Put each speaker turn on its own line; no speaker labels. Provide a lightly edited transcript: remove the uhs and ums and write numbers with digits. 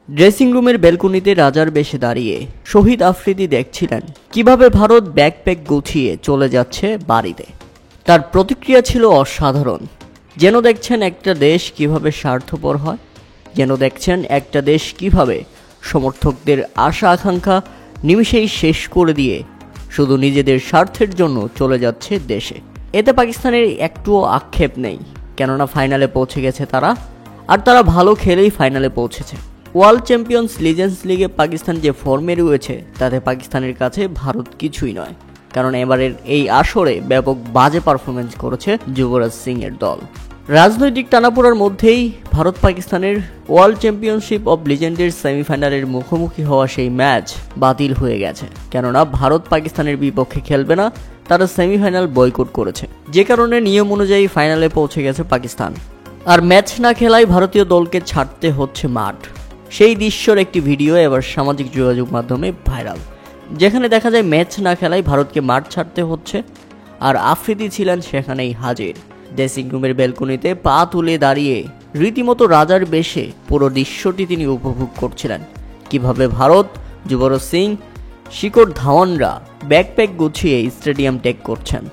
Dressing রুমের ব্যালকনিতে রাজার বেশে দাঁড়িয়ে শহীদ আফ্রিদি দেখছিলেন কিভাবে ভারত ব্যাকপ্যাক গুছিয়ে চলে যাচ্ছে বাড়িতে। তার প্রতিক্রিয়া ছিল অসাধারণ। যেন দেখছেন একটা দেশ কিভাবে স্বার্থপর হয়, যেন দেখছেন একটা দেশ কিভাবে সমর্থকদের আশা আকাঙ্ক্ষা নিমিষেই শেষ করে দিয়ে শুধু নিজেদের স্বার্থের জন্য চলে যাচ্ছে দেশে। এতে পাকিস্তানের একটুও আক্ষেপ নেই, কেননা ফাইনালে পৌঁছে গেছে তারা, আর তারা ভালো খেলেই ফাইনালে পৌঁছেছে। ওয়ার্ল্ড চ্যাম্পিয়ন্স লিজেন্ডস লিগে পাকিস্তান যে ফর্মে রয়েছে তাতে পাকিস্তানের কাছে ভারত কিছুই নয়, কারণ এবারের এই আসরে ব্যাপক বাজে পারফরমেন্স করেছে যুবরাজ সিং এর দল। রাজনৈতিক টানাপোড়ার মধ্যেই ভারত পাকিস্তানের ওয়ার্ল্ড চ্যাম্পিয়নশিপ অব লিজেন্ডের সেমিফাইনালের মুখোমুখি হওয়া সেই ম্যাচ বাতিল হয়ে গেছে, কেননা ভারত পাকিস্তানের বিপক্ষে খেলবে না, তারা সেমিফাইনাল বয়কট করেছে, যে কারণে নিয়ম অনুযায়ী ফাইনালে পৌঁছে গেছে পাকিস্তান। আর ম্যাচ না খেলায় ভারতীয় দলকে ছাড়তে হচ্ছে মাঠ। সেই দৃশ্যর একটি ভিডিও এবার সামাজিক যোগাযোগ মাধ্যমে ভাইরাল, যেখানে দেখা যায় ম্যাচ না খেলায় ভারতকে মাঠ ছাড়তে হচ্ছে, আর আফ্রিদি ছিলেন সেখানেই হাজির। ড্রেসিং রুমের ব্যালকনিতে পা তুলে দাঁড়িয়ে রীতিমতো রাজার বেশে পুরো দৃশ্যটি তিনি উপভোগ করছিলেন, কিভাবে ভারত, যুবরাজ সিং, শিখর ধাওয়ানরা ব্যাকপ্যাক গুছিয়ে স্টেডিয়াম ত্যাগ করছেন।